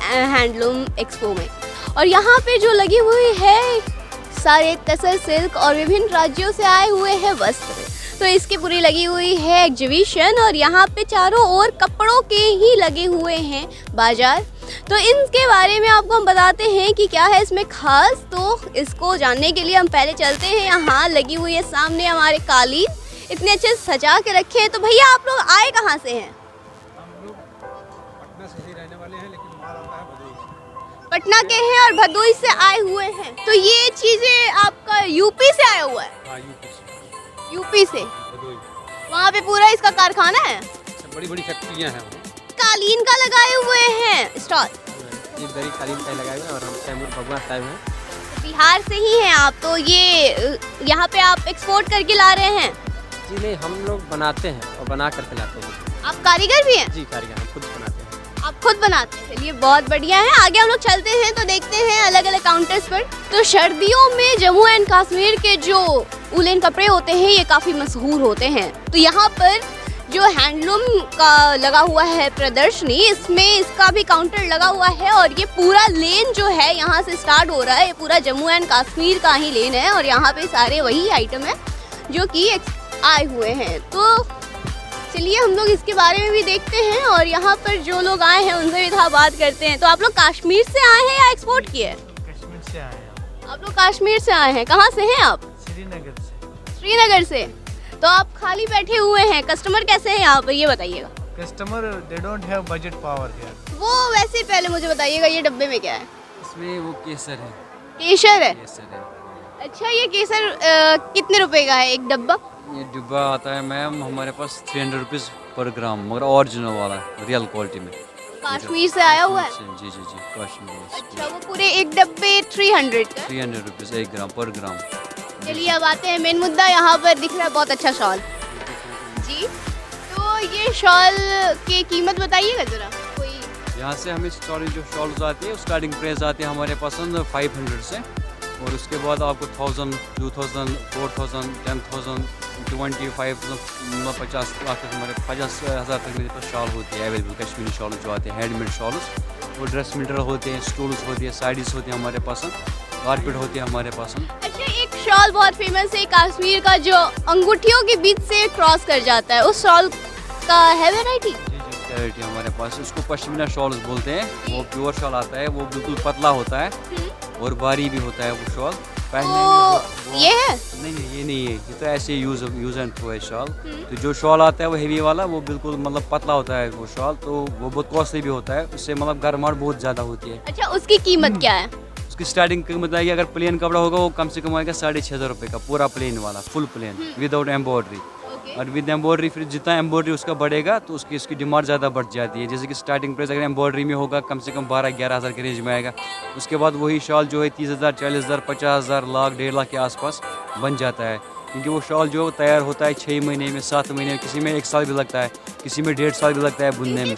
Handloom expo में। और यहाँ पे जो लगी हुई है सारे तसर सिल्क और विभिन्न राज्यों से आए हुए हैं वस्त्र, तो इसकी पूरी लगी हुई है एग्जीबिशन। और यहाँ पे चारों ओर कपड़ों के ही लगे हुए हैं बाजार। तो इनके बारे में आपको हम बताते हैं कि क्या है इसमें खास। तो इसको जानने के लिए हम पहले चलते हैं। यहाँ लगी हुई है सामने हमारे कालीन, इतने अच्छे से सजा के रखे हैं। तो भैया आप लोग आए कहाँ से हैं? हम लोग पटना से ही रहने वाले हैं, लेकिन माल आता है भदोही से। पटना के हैं और भदोही से आए हुए हैं। तो ये चीज़ें आपका यूपी से आया हुआ है? हाँ, यूपी से, यूपी से। भदोही। वहाँ पे पूरा इसका कारखाना है? बड़ी बड़ी फैक्ट्रियाँ हैं वहाँ। कालीन का लगाए हुए हैं स्टॉल? ये दरी कालीन का लगाए हुए हैं और हम तैमूर भगवान साहब हैं। बिहार से ही हैं आप, तो ये यहाँ पे आप एक्सपोर्ट करके ला रहे हैं? जी नहीं, हम लोग बनाते हैं और बना कर खिलाते हैं। आप कारीगर भी हैं? जी, कारीगर हम खुद बनाते हैं। आप खुद बनाते हैं, चलिए बहुत बढ़िया है। आगे हम लोग चलते हैं तो देखते हैं अलग अलग काउंटर्स पर। तो सर्दियों में जम्मू एंड कश्मीर के जो उलेन कपड़े होते हैं ये काफ़ी मशहूर होते हैं। तो यहाँ पर जो हैंडलूम का लगा हुआ है प्रदर्शनी, इसमें इसका भी काउंटर लगा हुआ है। और ये पूरा लेन जो है यहाँ से स्टार्ट हो रहा है, ये पूरा जम्मू एंड कश्मीर का ही लेन है। और यहाँ पे सारे वही आइटम है जो कि आए हुए हैं। तो चलिए हम लोग इसके बारे में भी देखते हैं और यहाँ पर जो लोग आए हैं उनसे भी थोड़ा बात करते हैं। तो आप लोग कश्मीर से आए हैं या एक्सपोर्ट किए? कश्मीर से आए हैं। आप लोग कश्मीर से आए हैं, कहाँ से हैं आप? श्रीनगर से। श्रीनगर से। तो आप खाली बैठे हुए हैं, कस्टमर कैसे हैं यहाँ पर ये बताइएगा? Customer they don't have budget power here. वो वैसे पहले मुझे बताइएगा ये डब्बे में क्या है? इसमें वो केसर है। केसर है? केसर है। अच्छा, ये केसर कितने रुपए का है एक डब्बा? ये डिब्बा आता है मैम हमारे पास 300 रुपीज़ पर ग्राम, मगर ओरिजिनल वाला रियल क्वालिटी में। कश्मीर से आया हुआ है? जी जी जी, कश्मीर। अच्छा, वो पूरे एक डब्बे 300 का? 300 रुपीज़ 1 ग्राम पर ग्राम। चलिए अब आते हैं मेन मुद्दा। यहाँ पर दिख रहा है बहुत अच्छा शॉल जी। तो ये शॉल की कीमत बताइएगा जरा कोई। यहाँ से हमें जो शॉल्स आती है स्टार्टिंग प्राइस आती है हमारे पास 500 से, और उसके बाद आपको 1000, 2000, 4000, 10,000, 25,000, 50 लाख तक हमारे 50,000 तक मेरे पास शॉल होती है अवेलेबल। कश्मीरी शॉल जो आते हैं हैंडमेड शॉल्स, और ड्रेस मटेरियल होते हैं, स्टूल्स होती है, साड़ीज़ होती है हमारे पास, कारपेट होती है हमारे पास। अच्छा, एक शॉल बहुत फेमस है कश्मीर का जो अंगूठियों के बीच से क्रॉस कर जाता है, उस शॉल का है वैरायटी? जी जी, वैरायटी हमारे पास। उसको पश्मीना शॉल्स बोलते हैं। वो प्योर शॉल आता है, वो बिल्कुल पतला होता है और भारी भी होता है वो शॉल। पहनने में ये है? नहीं, ये नहीं है, ये तो ऐसे यूज एंड थ्रो है शॉल। तो जो शॉल आता है वो हेवी वाला, वो बिल्कुल मतलब पतला होता है वो शॉल, तो वो बहुत कॉस्टली भी होता है, उससे मतलब गर्माहट बहुत ज़्यादा होती है। अच्छा, उसकी कीमत क्या है? उसकी स्टार्टिंग कीमत आएगी, अगर प्लेन कपड़ा होगा वो कम से कम आएगा 6,500 रुपये का, पूरा प्लेन वाला, फुल प्लेन विदाउट एम्ब्रॉयडरी। और विद एम्ब्रॉयडरी फिर जितना एम्ब्रॉयडरी उसका बढ़ेगा तो उसकी डिमांड ज़्यादा बढ़ जाती है। जैसे कि स्टार्टिंग प्राइस अगर एम्ब्रॉयडरी में होगा कम से कम 12-11 हज़ार के रेंज में आएगा। उसके बाद वही शॉल जो है 30,000, 40,000, 50,000, लाख, 1.5 लाख के आसपास बन जाता है। क्योंकि वो शॉल जो तैयार होता है 6 महीने में, 7 महीने में, किसी में 1 साल भी लगता है, किसी में 1.5 साल भी लगता है बुनने में।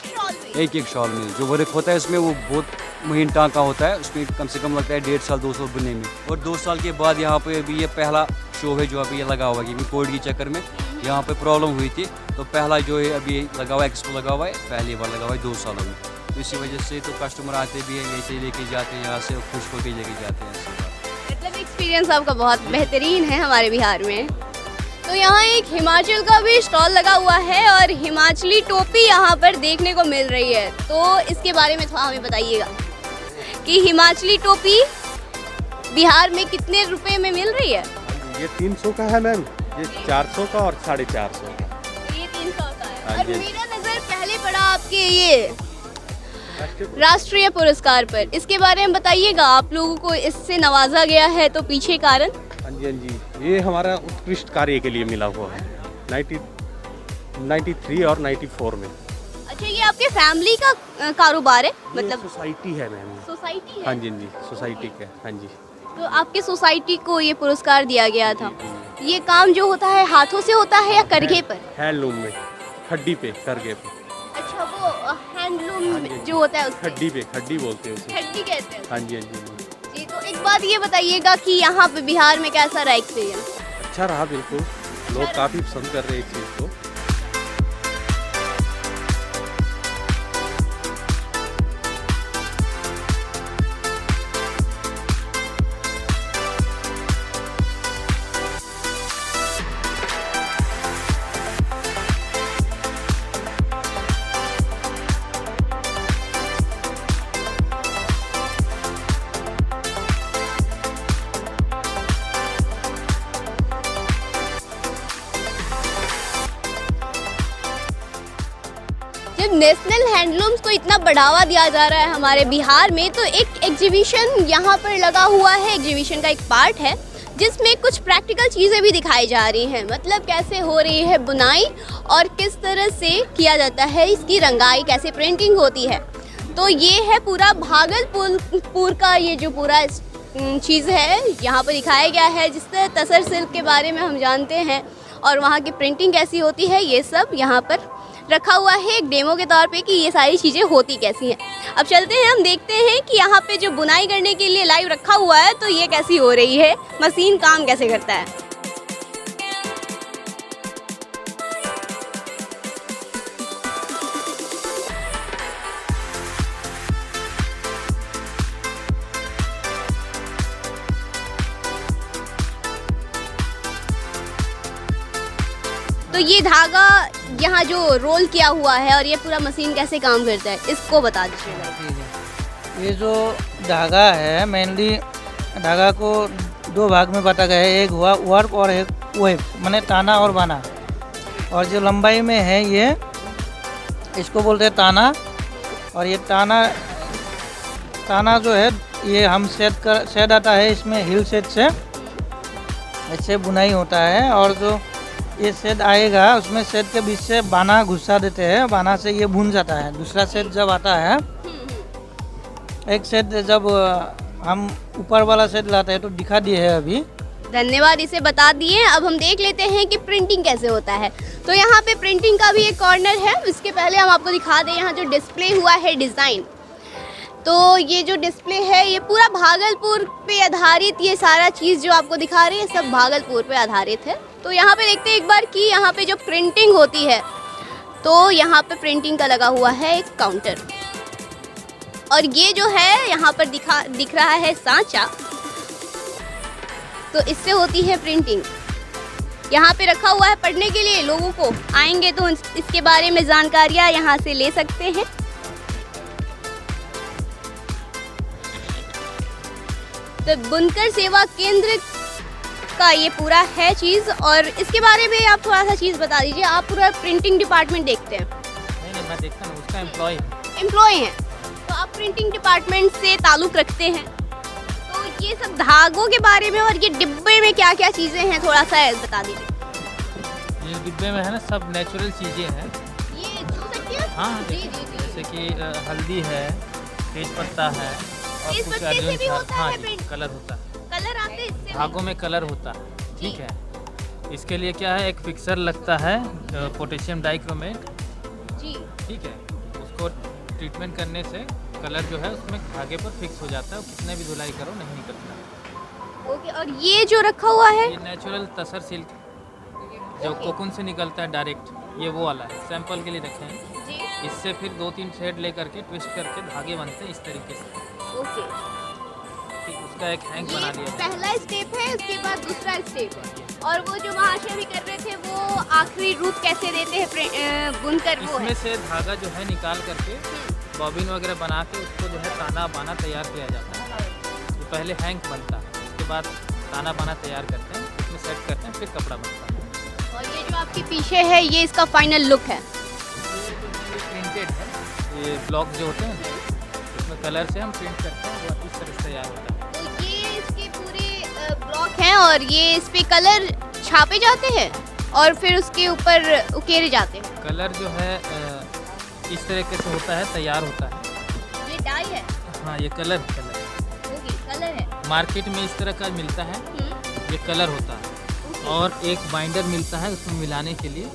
एक शॉल में जो वर्क होता है उसमें वो बहुत महीन टाँका होता है, उसमें कम से कम लगता है 1.5 साल 2 साल बुनने में। और 2 साल के बाद यहाँ पे अभी ये पहला शो है जो अभी ये लगा हुआ है, क्योंकि कोविड के चक्कर में यहाँ पे प्रॉब्लम हुई थी, तो पहला जो है अभी लगा हुआ है, एक्सपो लगा हुआ है, पहली बार लगा हुआ है 2 सालों में। तो इसी वजह से तो कस्टमर आते भी हैं, ऐसे लेके जाते हैं यहाँ से, खुश होकर लेके जाते हैं ऐसे। मतलब एक्सपीरियंस आपका बहुत बेहतरीन है हमारे बिहार में। तो यहाँ एक हिमाचल का भी स्टॉल लगा हुआ है और हिमाचली टोपी यहाँ पर देखने को मिल रही है। तो इसके बारे में थोड़ा हमें बताइएगा कि हिमाचली टोपी बिहार में कितने रुपए में मिल रही है? ये 300 का है मैम, ये 400 का और 450 का। ये 300 का है। हाँ और जी। मेरा नज़र पहले पड़ा आपके ये राष्ट्रीय पुरस्कार पर, इसके बारे में बताइएगा। आप लोगों को इससे नवाजा गया है तो पीछे कारण? हाँ जी, हाँ जी, ये हमारा उत्कृष्ट कार्य के लिए मिला हुआ है 93 और 94 में। अच्छा, ये आपके फैमिली का कारोबार है? मतलब सोसाइटी है मैम। सोसाइटी है? हाँ जी, हाँ जी, सोसाइटी का। हाँ जी। तो आपके सोसाइटी को ये पुरस्कार दिया गया था। ये काम जो होता है हाथों से होता है या करघे पर? हैंडलूम में, खड्डी पे, करघे पे। अच्छा, वो हैंडलूम जो होता है उससे? खड्डी बोलते हैं उसे। खड्डी कहते हैं। हाँ जी, हाँ जी। जी, तो एक बात ये बताइएगा कि यहाँ पे बिहार में कैसा रहा एक्सपीरियंस? अच्छा रहा बिल्कुल, लोग काफ़ी पसंद कर रहे हैं इस चीज़ को। जब नेशनल हैंडलूम्स को इतना बढ़ावा दिया जा रहा है हमारे बिहार में, तो एक एग्जीबिशन यहाँ पर लगा हुआ है। एग्जीबिशन का एक पार्ट है जिसमें कुछ प्रैक्टिकल चीज़ें भी दिखाई जा रही हैं, मतलब कैसे हो रही है बुनाई और किस तरह से किया जाता है इसकी रंगाई, कैसे प्रिंटिंग होती है। तो ये है पूरा भागलपुर का ये जो पूरा चीज़ है यहाँ पर दिखाया गया है, जिस तरह तसर सिल्क के बारे में हम जानते हैं और वहाँ की प्रिंटिंग कैसी होती है, ये सब यहाँ पर रखा हुआ है एक डेमो के तौर पे कि ये सारी चीज़ें होती कैसी हैं। अब चलते हैं, हम देखते हैं कि यहाँ पे जो बुनाई करने के लिए लाइव रखा हुआ है तो ये कैसी हो रही है, मशीन काम कैसे करता है। तो ये धागा यहाँ जो रोल किया हुआ है और ये पूरा मशीन कैसे काम करता है, इसको बता दीजिएगा। ये जो धागा है, मेनली धागा को दो भाग में बांटा गया है। एक हुआ वर्क और एक वेब, माने ताना और बाना। और जो लंबाई में है ये, इसको बोलते हैं ताना। और ये ताना जो है ये हम सेट आता है, इसमें हिल सेट से ऐसे बुनाई होता है। और जो ये सेट आएगा उसमें सेट के बीच से बाना घुसा देते हैं, बाना से ये बुन जाता है। दूसरा सेट जब आता है, एक सेट जब हम ऊपर वाला सेट लाते हैं तो दिखा दिए है अभी। धन्यवाद, इसे बता दिए। अब हम देख लेते हैं कि प्रिंटिंग कैसे होता है। तो यहाँ पे प्रिंटिंग का भी एक कॉर्नर है। इसके पहले हम आपको दिखा दें यहाँ जो डिस्प्ले हुआ है डिज़ाइन, तो ये जो डिस्प्ले है ये पूरा भागलपुर पे आधारित, ये सारा चीज़ जो आपको दिखा रही है सब भागलपुर पे आधारित है। तो यहाँ पे देखते हैं एक बार कि यहाँ पे जो प्रिंटिंग होती है, तो यहाँ पे प्रिंटिंग का लगा हुआ है एक काउंटर। और ये जो है यहाँ पर दिख रहा है सांचा, तो इससे होती है प्रिंटिंग। यहाँ पे रखा हुआ है पढ़ने के लिए, लोगों को आएंगे तो इसके बारे में जानकारियाँ यहाँ से ले सकते हैं। तो बुनकर सेवा केंद्र का ये पूरा है चीज़। और इसके बारे में आप थोड़ा सा चीज़ बता दीजिए। आप पूरा प्रिंटिंग डिपार्टमेंट देखते हैं? नहीं, मैं देखता हूँ, उसका एम्प्लॉय हैं। तो आप प्रिंटिंग डिपार्टमेंट से ताल्लुक़ रखते हैं, तो ये सब धागों के बारे में और ये डिब्बे में क्या क्या चीज़ें हैं थोड़ा सा बता दीजिए। ये डिब्बे में है ना, सब नेचुरल चीज़ें हैं। ये छू सकती है? हाँ, जी जी जी। जैसे कि हल्दी है, तेज पत्ता है, और तेज कुछ पत्ते से भी होता है हाँ जी, प्रिंट? कलर होता है, कलर आते हैं इससे? धागों में कलर होता है। ठीक है, इसके लिए क्या है, एक फिक्सर लगता है, पोटेशियम डाइक्रोमेट। जी। ठीक है, उसको ट्रीटमेंट करने से कलर जो है उसमें धागे पर फिक्स हो जाता है, कितने भी धुलाई करो नहीं निकलता। ओके, और ये जो रखा हुआ है ये नेचुरल तसर सिल्क जो कोकुन से निकलता है डायरेक्ट, ये वो वाला है, सैंपल के लिए रखे हैं। जी। इससे फिर 2-3 शेड ले करके ट्विस्ट करके धागे बनते हैं इस तरीके से। ओके, ठीक, उसका एक हैंग बना दिया है। पहला स्टेप है, उसके बाद दूसरा स्टेप है। और वो जो महाशय भी कर रहे थे वो आखिरी रूप कैसे देते हैं बुनकर, वो इसमें है। से धागा जो है निकाल करके बॉबिन वगैरह बना के उसको जो है ताना बाना तैयार किया जाता है। तो पहले हैंग बनता है, उसके बाद ताना बाना तैयार करते हैं, उसमें सेट करते हैं, फिर कपड़ा बनता है। और ये जो आपके पीछे है ये इसका फाइनल लुक है। प्रिंटेड है, ये ब्लॉक जो होते हैं उसमें कलर से हम प्रिंट करते हैं, वो इस तरह से तैयार होता है। तो ये इसके पूरे ब्लॉक हैं और ये इस पे कलर छापे जाते हैं और फिर उसके ऊपर उकेरे जाते हैं। कलर जो है इस तरीके से होता है, तैयार होता है। ये डाई है? हाँ, ये कलर ओके, कलर है। मार्केट में इस तरह का मिलता है, ये कलर होता है। और एक बाइंडर मिलता है उसमें मिलाने के लिए,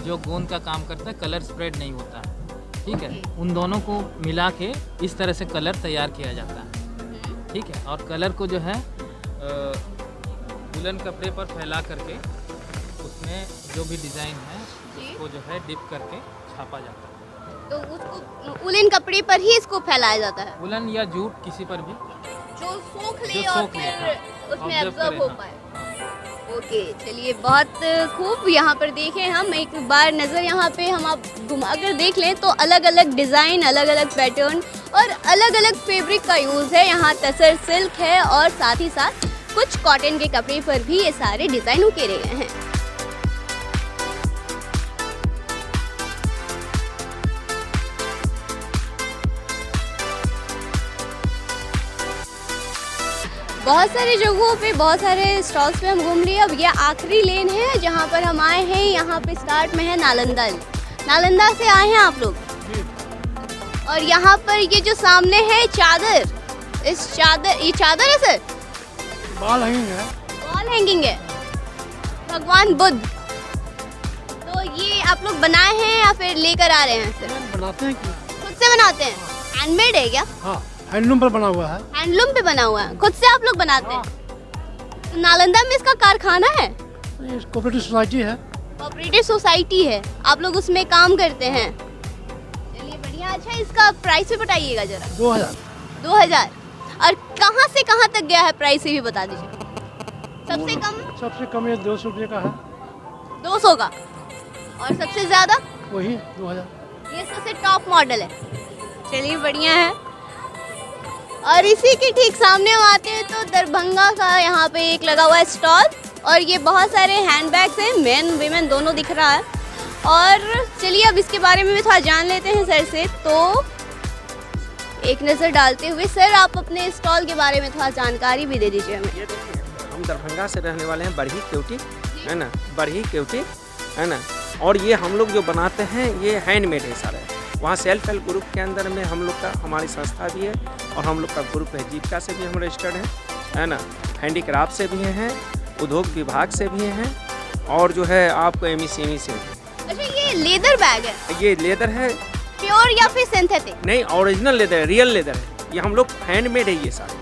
जो गोंद का काम करता है, कलर स्प्रेड नहीं होता है। ठीक है, उन दोनों को मिला के इस तरह से कलर तैयार किया जाता है। ठीक है, और कलर को जो है वुलन कपड़े पर फैला करके उसमें जो भी डिज़ाइन है उसको जो है डिप करके छापा जाता है। तो उसको उलन कपड़े पर ही इसको फैलाया जाता है, वुलन या जूट किसी पर भी जो सूख ले जो और सूख ले, फिर हाँ, उसमें observe एब्जॉर्ब करे, हो हाँ। पाए। ओके, चलिए, बहुत खूब। यहाँ पर देखें, हम एक बार नज़र यहाँ पे हम आप घुमाकर देख लें तो अलग अलग डिज़ाइन, अलग अलग पैटर्न और अलग अलग फैब्रिक का यूज़ है। यहाँ तसर सिल्क है और साथ ही साथ कुछ कॉटन के कपड़े पर भी ये सारे डिज़ाइन उकेरे गए हैं। बहुत सारी जगहों पे, बहुत सारे स्टॉल्स पे हम घूम लिए। अब ये आखिरी लेन है जहाँ पर हम आए हैं। यहाँ पे स्टार्ट में है नालंदा। नालंदा से आए हैं आप लोग। और यहाँ पर ये जो सामने है चादर, ये चादर है सर? बाल हैंगिंग है। वॉल हैंगिंग है, भगवान बुद्ध। तो ये आप लोग बनाए हैं या फिर लेकर आ रहे हैं सर? बनाते हैं कि खुद से बनाते हैं? हैंडमेड है क्या? हाँ, हैंडलूम पर बना हुआ है। हैंडलूम पे बना हुआ है, खुद से आप लोग बनाते हैं? तो नालंदा में इसका कारखाना है? ये कोऑपरेटिव सोसाइटी है। कोऑपरेटिव सोसाइटी है, आप लोग उसमें काम करते हैं। चलिए बढ़िया। अच्छा, इसका प्राइस भी बताइएगा जरा। 2000। 2000। और कहाँ से कहाँ तक गया है प्राइस, ये भी बता दीजिए। सबसे कम? सबसे कम ये 200 रुपये का है। 200 का। और सबसे ज्यादा? वही 2000। ये सबसे टॉप मॉडल है। चलिए बढ़िया है। और इसी के ठीक सामने हम आते हैं तो दरभंगा का यहाँ पे एक लगा हुआ है स्टॉल। और ये बहुत सारे हैंडबैग्स हैं, मेन वीमेन दोनों दिख रहा है। और चलिए अब इसके बारे में भी थोड़ा जान लेते हैं सर से। तो एक नज़र डालते हुए सर, आप अपने स्टॉल के बारे में थोड़ा जानकारी भी दे दीजिए हमें। ये देखिए, हम दरभंगा से रहने वाले हैं, बरही केवटी है ना, बरही केवटी है ना। और ये हम लोग जो बनाते हैं ये हैंडमेड है सारे। वहाँ सेल्फ हेल्प ग्रुप के अंदर में हम लोग का, हमारी संस्था भी है और हम लोग का ग्रुप है। जीविका से भी हम रजिस्टर्ड है ना, हैंडीक्राफ्ट से भी हैं, उद्योग विभाग से भी हैं और जो है आपको एमएसएमई से भी। अच्छा, ये लेदर बैग है? ये लेदर है। प्योर या फिर सिंथेटिक? नहीं, ओरिजिनल लेदर है, रियल लेदर है। ये हम लोग हैंडमेड है ये सारे।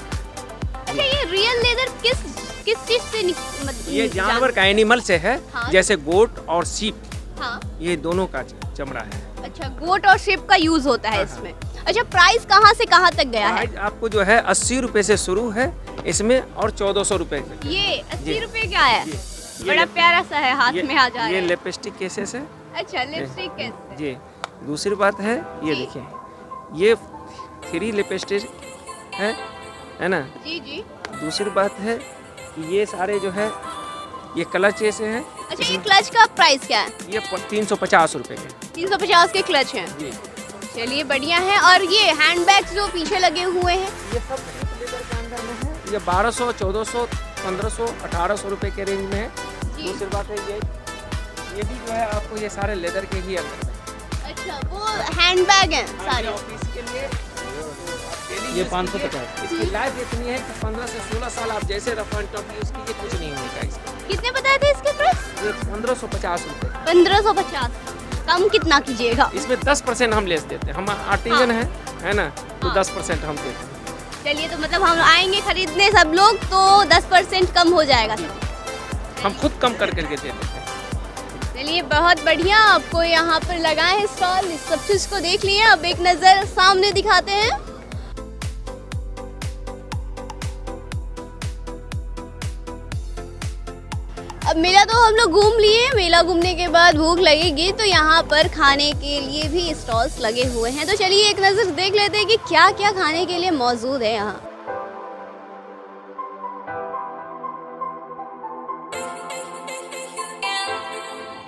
अच्छा, ये रियल लेदर किस चीज से ये जानवर का, एनिमल से है। हाँ। जैसे गोट और सीप, हाँ। ये दोनों का चमड़ा है। अच्छा, गोट और शिप का यूज होता है इसमें। अच्छा, प्राइस कहाँ से कहाँ तक गया है? प्राइस आपको जो है 80 रुपए से शुरू है इसमें और 1400 रुपए। ये 80 रुपए क्या है? ये बड़ा प्यारा सा है, हाथ में आ जा रहा ये है। लिपस्टिक केसेस है। अच्छा, लिपस्टिक कैसे? जी। दूसरी बात है ये जी। देखिए, ये 3 लिपस्टिक है ना। जी जी। दूसरी बात है कि ये सारे जो है ये क्लच ऐसे हैं। अच्छा, ये क्लच का प्राइस क्या है? ये 350 रुपए के। 350 के क्लच हैं। जी। चलिए बढ़िया है। और ये हैंडबैग्स जो पीछे लगे हुए हैं, ये सब लेदर के अंदर में है। ये 1200, 1400, 1500, 1800 रुपए के रेंज में है। जी। दूसरी बात है ये भी जो है आपको ये सारे लेदर के ही अंदर में। अच्छा, वो हैंडबैग हैं सारे। ऑफिस के लिए ये 550। इसकी लाइफ इतनी है कि 15 से 16 साल आप जैसे रफ एंड टफ यूज कीजिए कुछ नहीं होगा इसका। कितने बताए थे इसके प्राइस? ये 1550 रुपए। 1550। कम कितना कीजिएगा? इसमें 10% हम लेस देते हैं। हम आर्टिजन है ना, तो हाँ। 10% हम देते हैं। चलिए, तो मतलब हम आएंगे खरीदने सब लोग तो 10% कम हो जाएगा सब। हम खुद कम कर करके देते हैं। चलिए बहुत बढ़िया। आपको यहाँ पर लगाए हैं स्टॉल, इस सब चीज़ को देख लिए। अब एक नज़र सामने दिखाते हैं। अब मेला तो हम लोग घूम लिए। मेला घूमने के बाद भूख लगेगी तो यहाँ पर खाने के लिए भी स्टॉल्स लगे हुए हैं। तो चलिए एक नज़र देख लेते हैं कि क्या क्या खाने के लिए मौजूद है यहाँ।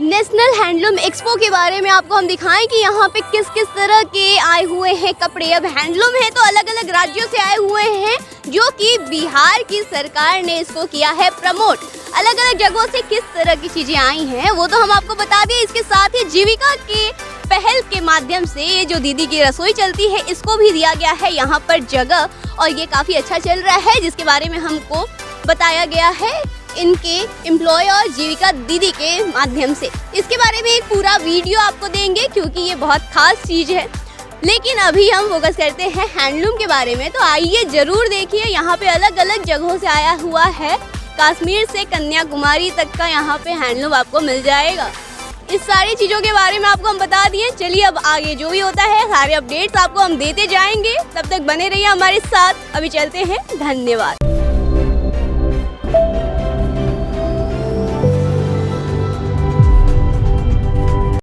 नेशनल हैंडलूम एक्सपो के बारे में आपको हम दिखाएं कि यहाँ पे किस किस तरह के आए हुए हैं कपड़े। अब हैंडलूम है तो अलग अलग राज्यों से आए हुए हैं, जो कि बिहार की सरकार ने इसको किया है प्रमोट। अलग अलग जगहों से किस तरह की चीज़ें आई हैं वो तो हम आपको बता दें। इसके साथ ही जीविका के पहल के माध्यम से ये जो दीदी की रसोई चलती है इसको भी दिया गया है यहाँ पर जगह, और ये काफ़ी अच्छा चल रहा है, जिसके बारे में हमको बताया गया है इनके एम्प्लॉय और जीविका दीदी के माध्यम से। इसके बारे में एक पूरा वीडियो आपको देंगे क्योंकि ये बहुत खास चीज़ है। लेकिन अभी हम फोकस करते हैं हैंडलूम के बारे में। तो आइए ज़रूर देखिए, यहाँ पे अलग अलग जगहों से आया हुआ है, कश्मीर से कन्याकुमारी तक का यहाँ पे हैंडलूम आपको मिल जाएगा। इस सारी चीज़ों के बारे में आपको हम बता दिए। चलिए अब आगे जो भी होता है सारे अपडेट्स आपको हम देते जाएंगे, तब तक बने रहिए हमारे साथ। अभी चलते हैं, धन्यवाद।